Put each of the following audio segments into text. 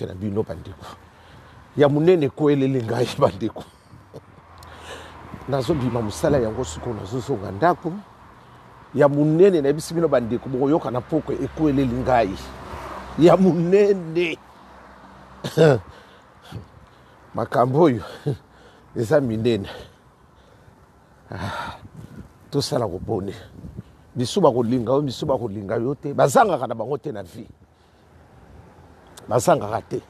te na bino bandeko ya munene koelele ngai bandeko nazobima mosala yango siko nazozonga ndako ya munene na yebisi bino bandeko bokoyoka na poko ekoeleli ngai ya munene makambo oyo eza minene tosala kopone biso bakolinga oyo biso bakolinga yo te bazangaka na bango te na vie bazangaka te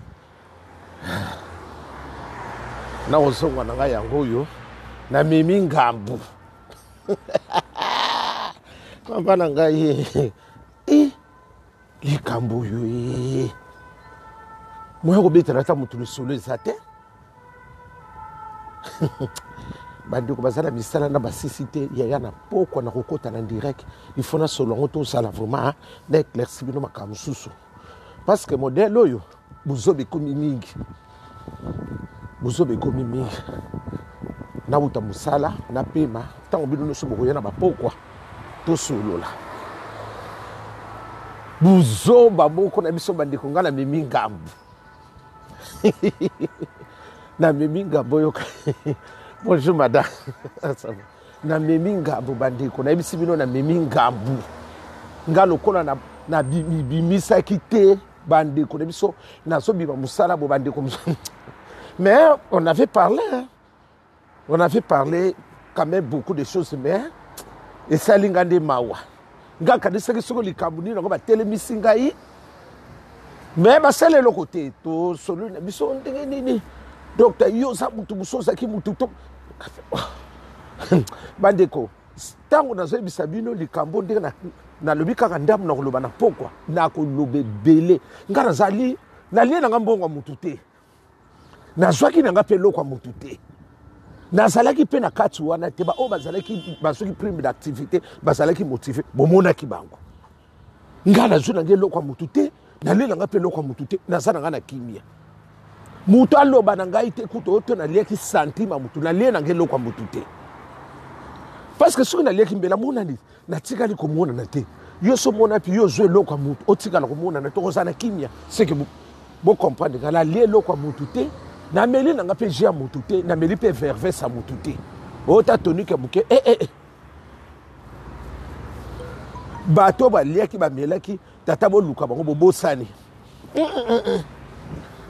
na ozonga na ngai yango oyo na memi ngambu papa na ngai likambo oyo moya kobetela ata motu lisolo eza te bandeko bazala misala na basisi te yaya na pokwa na kokota na direct il faut na solo yango tosala vraiment na éclairci bino makambo mosusu parce que modèle oyo buzoba ekomi mingi nabuta mosala napema ntango bino nyonso bokoya na bapokwa tosolola buzoba moko na biso bandeko ngai namemi ngambu namemi ngambu oyo bonjour madame namemi ngambu bandeko nayebisi bino namemi ngambu nga lokola na bimisaki te bandeko na biso nazobima mosala bo bandeko mais on avait parlé quand même beaucoup de choses mais esali nga nde mawa nga kanisaki soko likambo nini yango batelemisi ngai mais basala eloko te tosolo na biso ndenge nini docteur yo oza mutu mosu ozalaki mutu to bandeko ntango nazoyebisa bino likambo ndenge nalobi kaka ndambo na koloba na pokwa nakoloba ebele nga nalie nanga mbongo ya mutu te nazwaki nanga mpe eloko ya mutu te nazalaki mpe na kati wana te baoyo bazwaki prime d'activité bazalaki motive bomonaki bango nga nazwi nanga eloko ya mutu te nalie nanga mpe eloko ya mutu te naza nanga na kimia mutu aloba na ngai te kuta oyo to naliaki santime ya mutu nalie nanga eloko ya mutu te parce que soki naliaki mbela monani natikali komonana te yo so mona mpe yo ozwa eloko ya mutu otikala komonana te okoza na kimia seke bocomprendre nga nalie eloko ya mutu te nameli nanga mpe je ya mutu te nameli mpe verves ya mutu te oyo ta tonike moke bato baliaki bamelaki tata boluka bango bobosani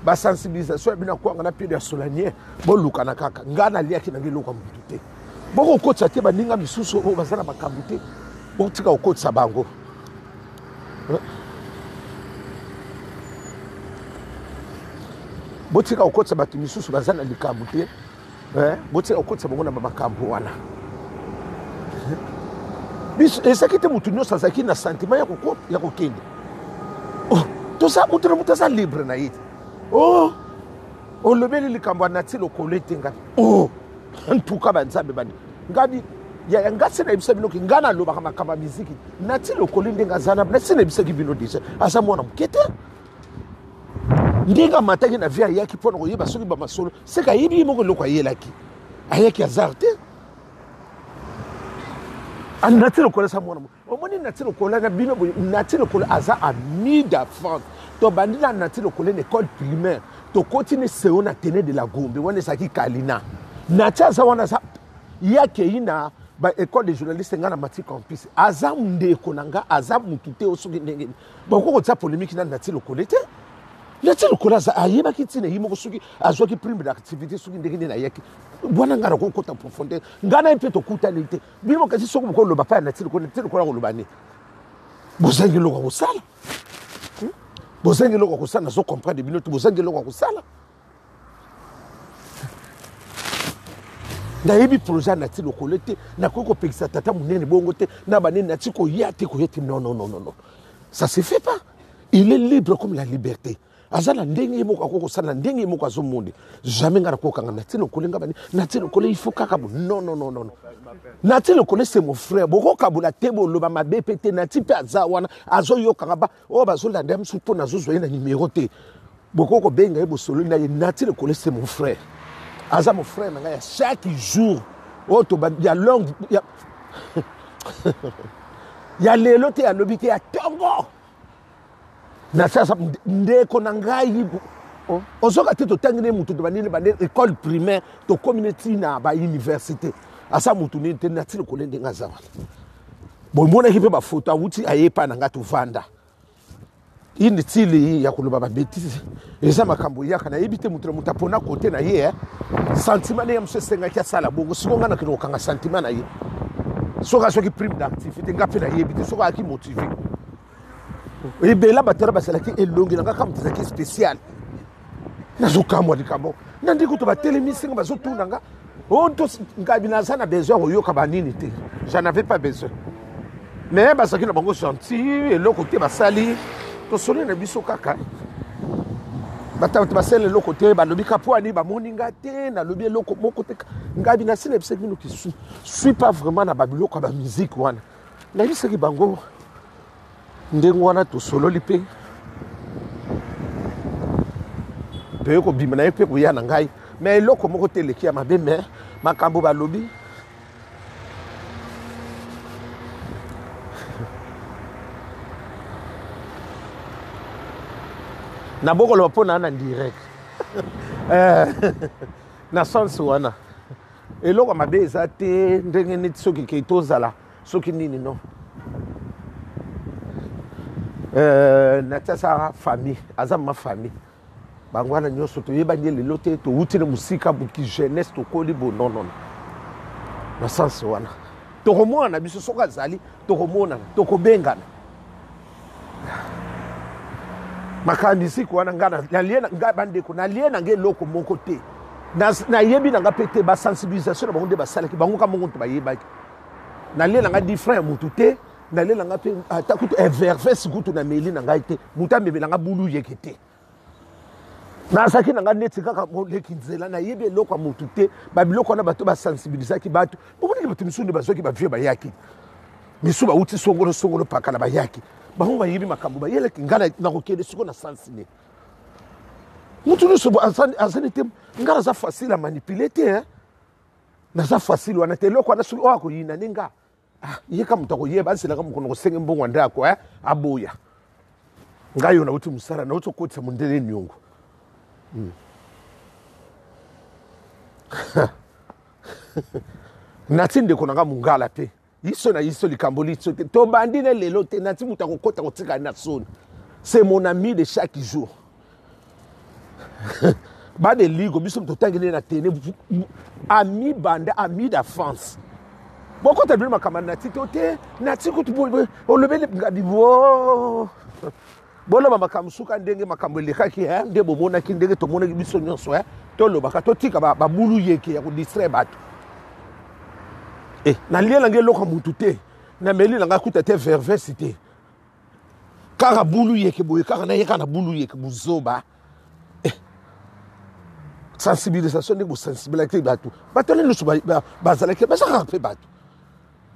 basensibilisation ya bino akwanga na piede ya solanier bolukana kaka nga naliaki nanga eloko ya mutu te bokokotisa te baninga misusu oyo baza na makambo te botika kokotisa bango botika kokotisa bato misusu baza na likambo te botika kokotisa bango na makambo wana biso ezalaki te motu nyonso azalaki na sentiment ya kokende motu na motu aza libre na ye te olobeli likambo anati lokolo ete ngai ntuka banzambe bani ngabi ngasi nayebisa bino ke ngai nalobaka makambo ya miziki nati lokolo ndenge aza na nasi nayebisaki bino deja aza mwana moke te ndenge amataki na vie ayaki mpona koyeba soki bamasolo seka ayebi ye moko eloko ayelaki ayaki azar te nati lokolo aza mwana moke omoni nati lokolo na bino boye nati lokolo aza ami d'enfance tobandi na nati lokolo na école primaire tokoti ne seo na tene de la gombe wana ezalaki kalina nati aza wana aza yakei na baécole de journaliste nga na mati campus aza ndeko na nga aza mutu te osoki ndenge bakokotia polémique na nati lokolo te nati lokolo aza ayebaki ntina ye moko soki azwaki prime d'activité soki ndenge nini ayaki bwana nga nakokota profondeur nga na ye mpe tokutani te bino kasi soki bokoloba pa ya nati lokolo akoloba nini bozangi eloko ya kosala bozangi eloko ya kosala nazo comprendre bino te bozangi eloko ya kosala nayebi projet nati lokolo te nakoki kopekisa tata monene bongo te na banene nati koya te non ça se fait pas il est libre comme la liberté aza na ndenge ye moko akoki kosala na ndenge ye moko azomonde jamais nga nakokanga nati lokolo nga bani nati lokolo il faut kaka non nati lokolo c'est mon frère bokokabola te boloba mabe mpe te nati mpe aza wana azoyokanga ba oyo bazolanda mosusu mpo nazozwa ye na nimero te bokoki kobenga ye bosolo na ye nati lokolo c'est mon frère aza mon frère nanga ya chaque jour oyo ya longue ya lelo te alobi te ya ntongo na sasa ndeko na ngai ozoka te totangine mutu to banini bande école primaire to community na ba université asa mutu ni te na tilo kolende ngaza wana bon mona hipe ba photo awuti ayepa na ngatu vanda ini tili ya kuloba ba bêtise eza makambo yaka na yebite mutu mutapona côté na ye sentiment ne yamse senga kya sala bongo sikonga na kino kanga sentiment na ye soka soki prime d'activité ngape na yebite soka aki motivé et bien là batera basala ki elongi nga kam tizaki spécial nazokamwa likambo nandi kuto batelemisanga bazotunanga onto ngabinaza na besoin oyoka banini te j'en avais pas besoin mais basaki na bango gentil eloko te basali tosoli na biso kaka batatu basele eloko te balobi kapwani bamoninga te nalobi eloko moko te ngabinasi na biso bino ki suis pas vraiment na babiloko ba musique wana na bisaki bango ndengo wana tosololi pe pe ko bima na pe ko ya na ngai mais eloko moko te leki ya mabe mais makambo balobi na boko lo pona na direct na sens wana eloko mabe eza te ndenge neti soki ke tozala soki nini non na tasa famille aza ma famille bangwana nyoso to yeba nye lelo te to utile musika buki jeunesse to koli bo non na sens wana to komona biso soka zali to komona to kobengana makandisi kwana ngana naliena ngabande ko naliena ngeloko moko te na yebi na ngapete ba sensibilisation na bango ba sala ki bango ka mongo to ba yeba naliena nga different mutu te naliena nga pe atakutu evervesi kutu na meli na ngaite mutambe bela nga bulu yekete na saki na nga neti kaka leki nzela na yebi eloko mutu te ba biloko na bato ba sensibiliser ki bato bomoni bato misunde bazoki ba vie ba yaki misu ba uti songolo paka na ba yaki bango ba yebi makambo ba yele ngana na kokede siko na sensibiliser mutu no so azani te ngara za facile à manipuler te hein na za facile wana te eloko na sulu wako yina ninga ye kama mutako ye basi la kama kono kosenge mbongo ndako aboya ngayo na uti musara na uti kotsa mundele nyongo natinde kona nga mungala pe iso na iso likambo litso te to bandine lelo te nati mutako kota kotika na soni c'est mon ami de chaque jour ba de ligo biso mtotangene na tene ami banda ami d'enfance boko te bima kama na titote na tikutu olobele ngadi bo bolo mama kamsuka ndenge makambo lekaki nde bomona ki ndenge to mona biso nyonso to lobaka to tika ba bulu yeke ya ko distraire bato na liela ngeloko mutu te na meli langa kuta te verversité kaka bulu yeke boye kaka na yeka na bulu yeke buzoba sensibilisation de sensibilité bato bato le lusu bazalaki basaka pe bato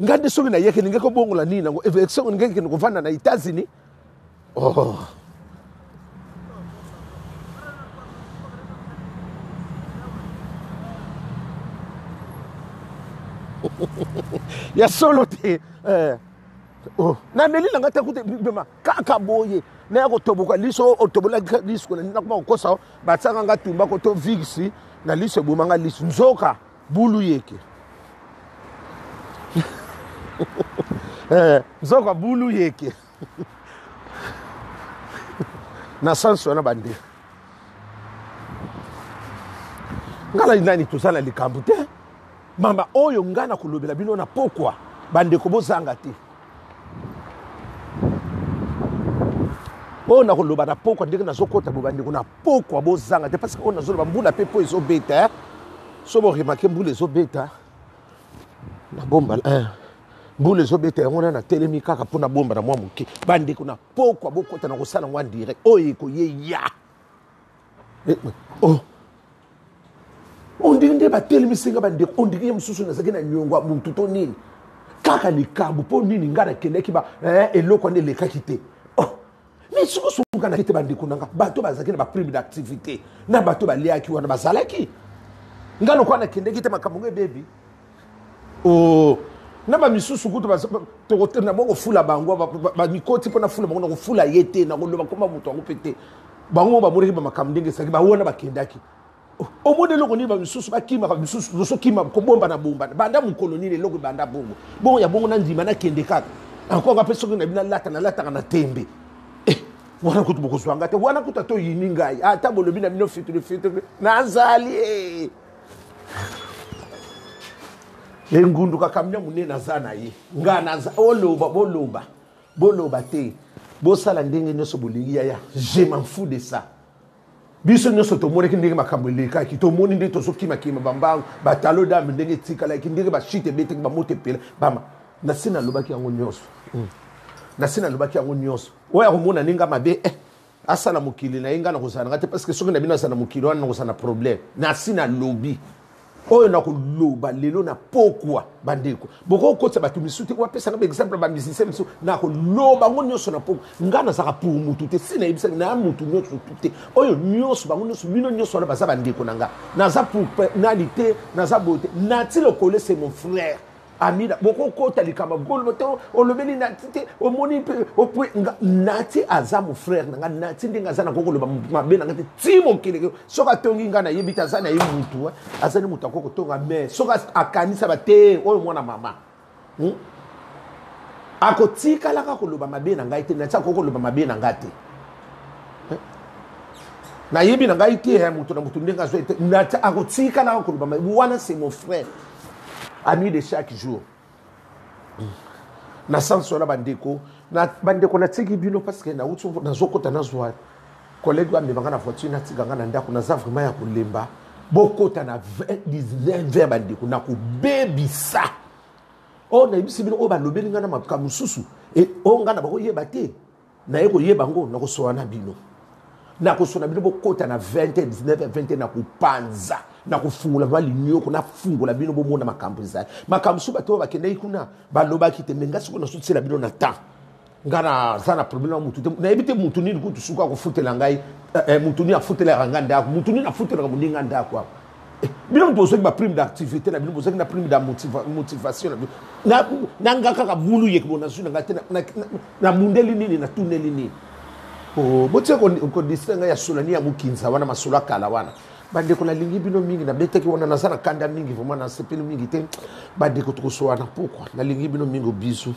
ngande soki na yeke ningeko bongola nini nango élection ngeke ko vanda na États-Unis ya solo te na meli langa ta kute bima kaka boye na ya kotoboka liso otobola liso na kuma kosa batsanga ngatumba ko to vixi na liso bomanga liso nzoka bulu yeke nzoka bulu yeke na sanso na bande ngala nani tuzana likambo te mama oyo ngana kulobela bino na pokwa bande ko bozanga te on a koloba na pokwa ndenge nazokota bobande ko na pokwa bozanga te parce que on azoloba mbula pepo ezobeta so bo remarquer mbula ezobeta na bomba mbula ezobeta ngona na telemi kaka pona bomba na mwa moke bande ko na pokwa bokota na kosala ngwa direct oyo ko ye ya on dit nde ba telemi singa bande on dit yemsusu na zakina nyongwa muntu to nini kaka likambo po nini ngana kendeki ba eloko ne lekaki te mais siko sunga na kete bande kunanga bato bazakina ba prime d'activité na bato baliaki wana bazalaki ngano kwa na kendeki te makambo baby na ba misusu kutu ba to na bongo fula bango ba mikoti pona fula bango na fula yete na koloba koma mutu ngo pete bango bamoni ba makamdenge saki ba wona bakendaki o modelo ko ni ba misusu bakima ba misusu so kima ko bomba na bomba banda mu koloni le loko banda bongo bongo ya bongo na ndima na kende kaka encore nga peso na bina lata na tembe wana kutu bokozwanga te wana kuta to yini ngai ata bolobi na bino fitu na nzali ngundu kakamnya munena zana yi ngana za boloba te bosala ndenge nyonso bolingi ya je m'en fous de ça biso nyonso to moni ndenge makambo leka ki to moni ndenge to sokima kima bamba batalo dame ndenge tikala ki ndenge ba shite bete ba mote pele bama na sina lobaki yango nyonso na sina lobaki yango nyonso oya komona ninga mabe asala mokili na inga na kozana ngate parce que soki na bino asala mokili wana na kozana problème na sina lobi oyo na koloba lelo na pokwa bandeko boko kotsa batu misuti kwa pesa na exemple ba musicien misu na koloba ngo nyonso na pokwa ngana saka pour mutu te sina ibisa na mutu nyonso tuté oyo nyonso bango nyonso bino nyonso na baza bandeko nanga na za pour nalité na za beauté na ti le coller c'est mon frère amida boko kota likama gol moto o lobeli na tite o moni o pwe nati aza mon frère nanga nati ndinga za na koko loba mabe nanga ti mon kile soka tongi ngana yebita za na yemutu azali mutu akoko tonga mais soka akanisa bate oyo mwana mama akotika la ka koloba mabe nanga ite na tsa koko loba mabe nanga te na yebi nanga ite mutu na mutu ndinga zo ite na akotika la ka koloba mabe wana c'est mon frère ami de chaque jour na sanso la bandeko na tiki bino parce que na utu na zokota na zwa collègue wa mbanga na voiture na tiganga na ndako na za vraiment ya kulemba bokota na 19 bandeko na ku bebisa o na ibisi bino o ba lobeli ngana mapka mususu e o ngana ba ko yeba te na yeko yeba ngo na ko soana bino na ko sona bino bokota na 20 19 na ku panza na kufungula vali nyoko na fungula bino bomona makambo za makambo suba to bakende ikuna baloba kitemenga siko na sutsela bino na ta ngana sana problème mutu te na ebite mutu ni kutu suka ko futela ngai mutu ni afutela nganda mutu ni afutela ngundinga ndako bino mbozo ba prime d'activité na bino mbozo na prime da motivation na ngaka ka bulu yekbo na suna ngate na mundeli nini na tuneli nini o bote ko distinga ya solani ya mukinza wana masula kala wana bandeko na lingi bino mingi na beteki wana nazana kanda mingi vraiment na sepeli mingi te bandeko to so wana pourquoi na lingi bino mingi bisu